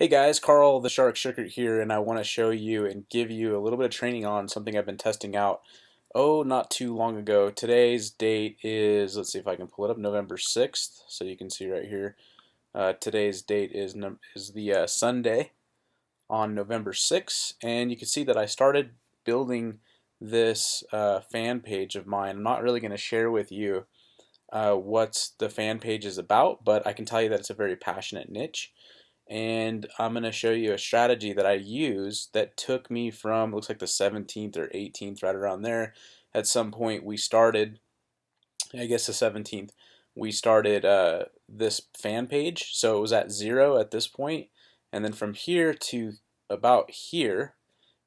Hey guys, Carl the Shark Circuit here, and I want to show you and give you a little bit of training on something I've been testing out, not too long ago. Today's date is, let's see if I can pull it up, November 6th, so you can see right here. Today's date is the Sunday on November 6th, and you can see that I started building this fan page of mine. I'm not really going to share with you what the fan page is about, but I can tell you that it's a very passionate niche. And I'm going to show you a strategy that I used that took me from, looks like the 17th or 18th, right around there. At some point we started, I guess the 17th, we started this fan page. So it was at 0 at this point, and then from here to about here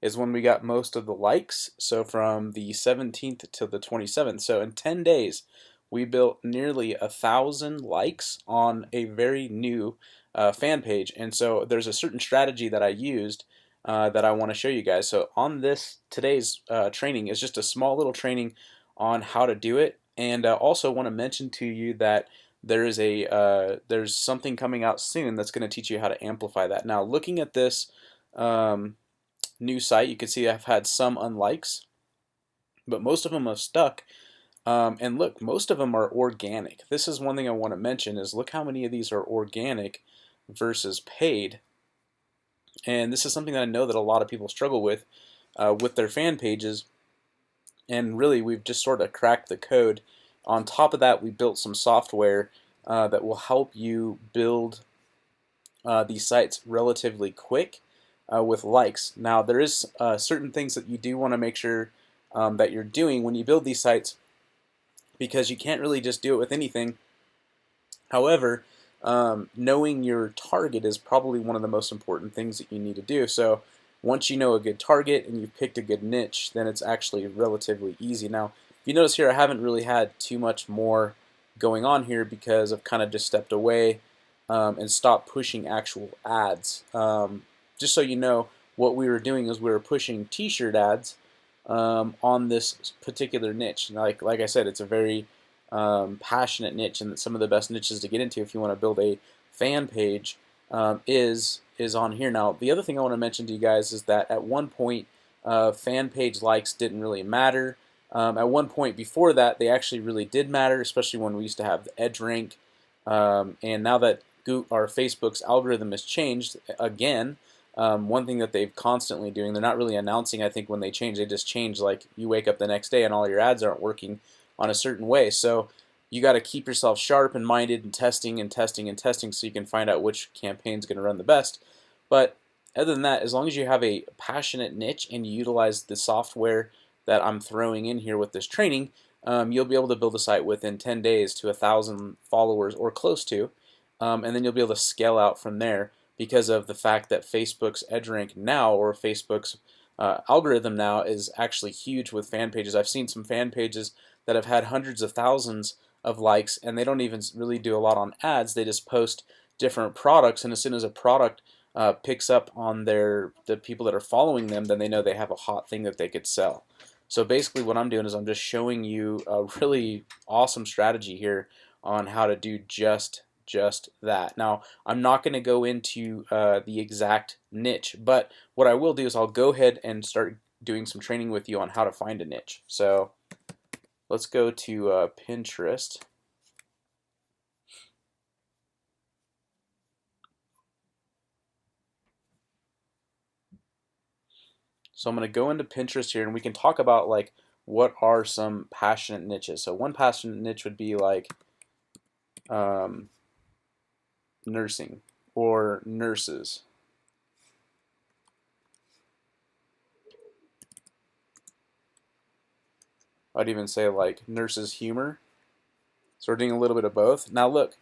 is when we got most of the likes. So from the 17th to the 27th, so in 10 days we built nearly 1,000 likes on a very new fan page. And so there's a certain strategy that I used that I want to show you guys. So on this today's training is just a small little training on how to do it, and also want to mention to you that there's something coming out soon that's going to teach you how to amplify that. Now, looking at this new site, you can see I've had some unlikes, but most of them have stuck. And look, most of them are organic. This is one thing I want to mention is look how many of these are organic versus paid. And this is something that I know that a lot of people struggle with their fan pages. And really, we've just sort of cracked the code. On top of that, we built some software that will help you build these sites relatively quick with likes. Now, there is certain things that you do want to make sure that you're doing when you build these sites, because you can't really just do it with anything. However, knowing your target is probably one of the most important things that you need to do. So once you know a good target and you've picked a good niche, then it's actually relatively easy. Now, if you notice here, I haven't really had too much more going on here because I've kind of just stepped away and stopped pushing actual ads. Just so you know, what we were doing is we were pushing t-shirt ads on this particular niche. Like I said, it's a very passionate niche, and some of the best niches to get into if you want to build a fan page is on here. Now, the other thing I want to mention to you guys is that at one point, fan page likes didn't really matter. At one point before that, they actually really did matter, especially when we used to have the edge rank. And now that Facebook's algorithm has changed again, one thing that they've constantly doing, they're not really announcing, I think, when they change. They just change, like you wake up the next day and all your ads aren't working on a certain way. So you got to keep yourself sharp and minded and testing and testing and testing so you can find out which campaign is going to run the best. But other than that, as long as you have a passionate niche and you utilize the software that I'm throwing in here with this training, you'll be able to build a site within 10 days to 1,000 followers or close to, and then you'll be able to scale out from there because of the fact that Facebook's edge rank now, or Facebook's algorithm now, is actually huge with fan pages. I've seen some fan pages that have had hundreds of thousands of likes, and they don't even really do a lot on ads. They just post different products, and as soon as a product picks up on the people that are following them, then they know they have a hot thing that they could sell. So basically what I'm doing is I'm just showing you a really awesome strategy here on how to do just that. Now, I'm not going to go into the exact niche, but what I will do is I'll go ahead and start doing some training with you on how to find a niche. So let's go to Pinterest. So I'm going to go into Pinterest here, and we can talk about like what are some passionate niches. So one passionate niche would be like nursing or nurses. I'd even say like nurses humor. So we're doing a little bit of both. Now look,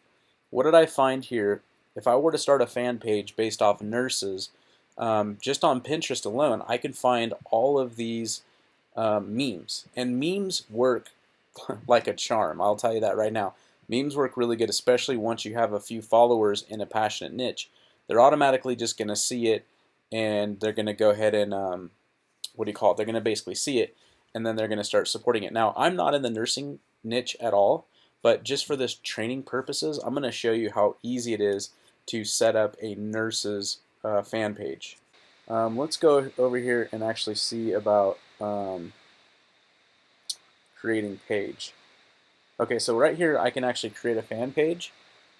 what did I find here? If I were to start a fan page based off nurses, just on Pinterest alone, I could find all of these memes. And memes work like a charm, I'll tell you that right now. Memes work really good, especially once you have a few followers in a passionate niche. They're automatically just going to see it, and they're going to go ahead and, what do you call it? They're going to basically see it, and then they're going to start supporting it. Now, I'm not in the nursing niche at all, but just for this training purposes, I'm going to show you how easy it is to set up a nurse's fan page. Let's go over here and actually see about creating page. Okay, so right here I can actually create a fan page.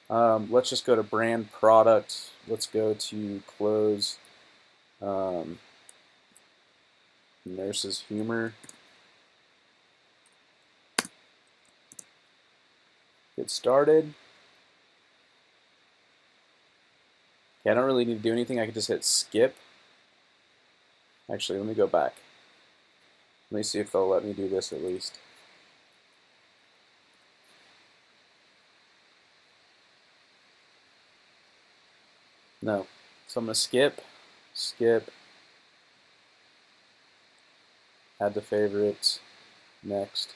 Let's just go to brand product. Let's go to close nurse's humor. Get started. Okay, I don't really need to do anything. I can just hit skip. Actually, let me go back. Let me see if they'll let me do this at least. No. So I'm going to skip, add to favorites, next.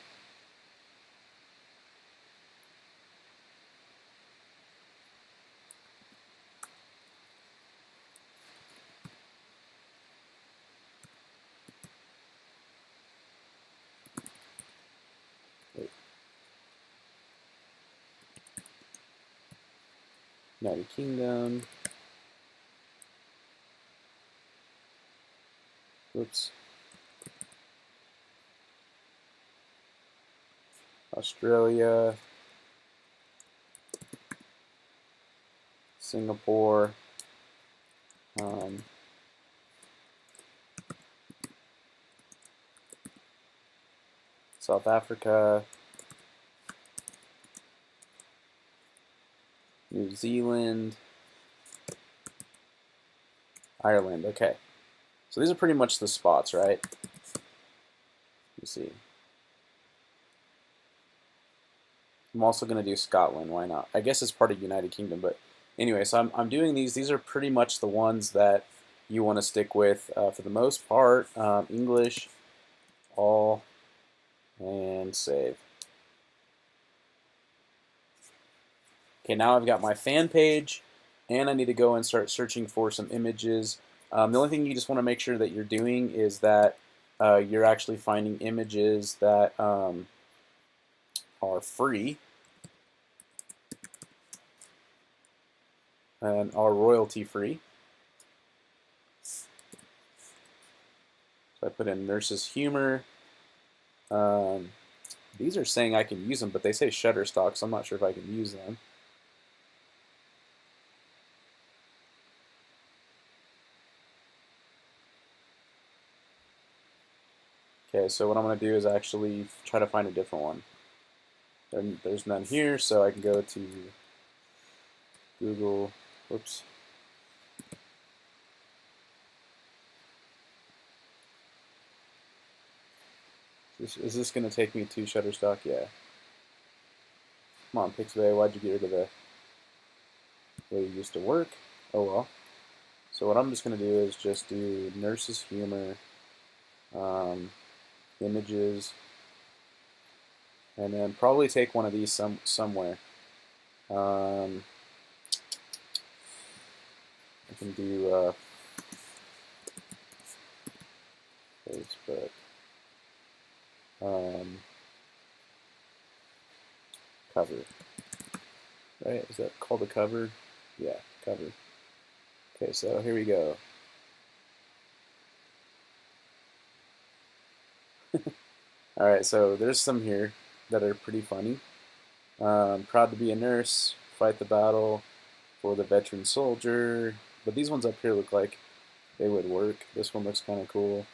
Wait. United Kingdom. Oops. Australia. Singapore. South Africa. New Zealand. Ireland. Okay. So these are pretty much the spots, right? Let's see. I'm also going to do Scotland. Why not? I guess it's part of United Kingdom, but anyway, so I'm doing these. These are pretty much the ones that you want to stick with for the most part. English, all, and save. Okay, now I've got my fan page, and I need to go and start searching for some images. The only thing you just want to make sure that you're doing is that you're actually finding images that are free and are royalty free. So I put in nurse's humor. These are saying I can use them, but they say Shutterstock, so I'm not sure if I can use them. Okay, so what I'm going to do is actually try to find a different one. There's none here, so I can go to Google. Whoops. Is this going to take me to Shutterstock? Yeah. Come on, Pixabay, why'd you get rid of the way you used to work? Oh well. So what I'm just going to do is just do nurse's humor, images, and then probably take one of these somewhere. I can do Facebook. Cover. Right? Is that called a cover? Yeah, cover. Okay, so here we go. Alright, so there's some here that are pretty funny. Proud to be a nurse, fight the battle for the veteran soldier. But these ones up here look like they would work. This one looks kind of cool.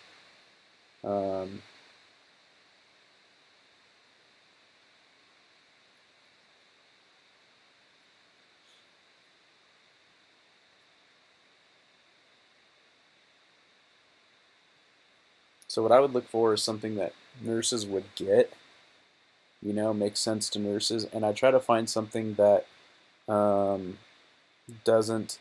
So what I would look for is something that nurses would get, you know, makes sense to nurses, and I try to find something that doesn't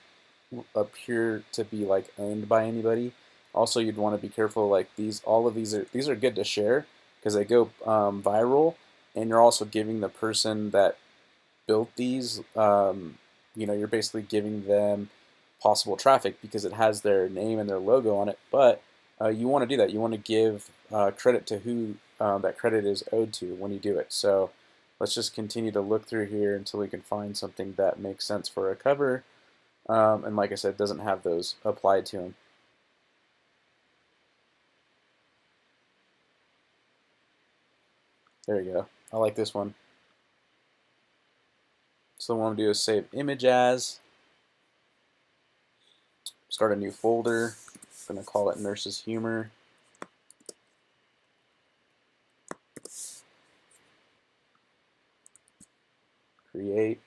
appear to be like owned by anybody. Also, you'd want to be careful. Like all of these are good to share because they go viral, and you're also giving the person that built these, you know, you're basically giving them possible traffic because it has their name and their logo on it. But you want to do that. You want to give credit to who that credit is owed to when you do it. So let's just continue to look through here until we can find something that makes sense for a cover. And like I said, it doesn't have those applied to them. There you go. I like this one. So what I'm going to do is save image as, start a new folder. I'm going to call it Nurse's Humor. Create.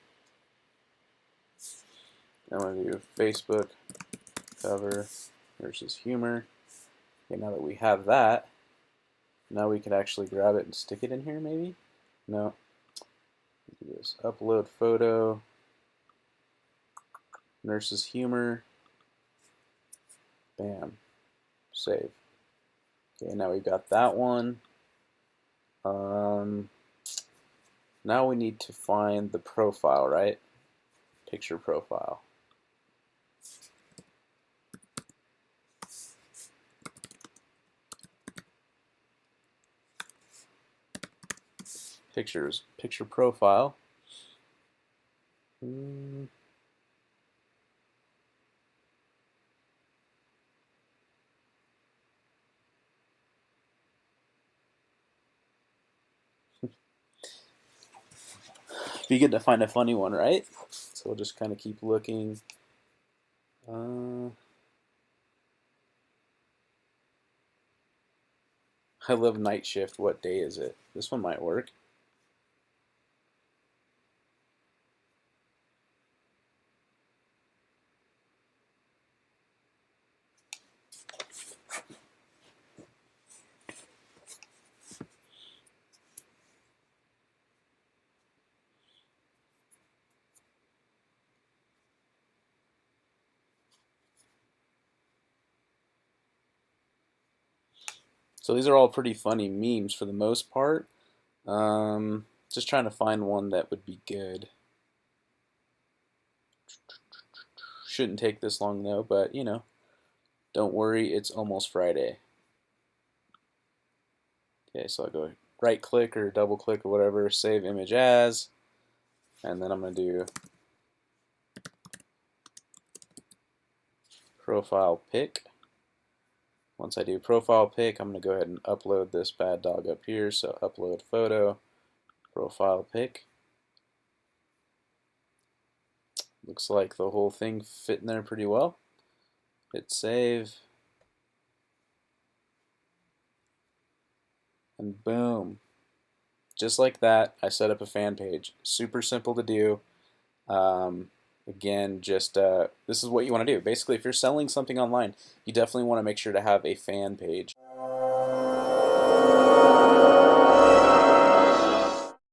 I'm going to do Facebook cover Nurse's Humor. Okay, now that we have that, now we can actually grab it and stick it in here maybe? No. Do this. Upload photo. Nurse's Humor. Bam. Save. Okay, now we've got that one. Now we need to find the profile, right? Picture profile. Pictures. Picture profile. Be good to find a funny one, right? So we'll just kind of keep looking. I love night shift. What day is it? This one might work. So these are all pretty funny memes for the most part. Just trying to find one that would be good. Shouldn't take this long though, but you know, don't worry, it's almost Friday. Okay, so I'll go right click or double click or whatever, save image as, and then I'm going to do profile pic. Once I do profile pic, I'm going to go ahead and upload this bad dog up here. So upload photo, profile pic. Looks like the whole thing fit in there pretty well. Hit save. And boom. Just like that, I set up a fan page. Super simple to do. Again, just this is what you want to do. Basically, if you're selling something online, you definitely want to make sure to have a fan page.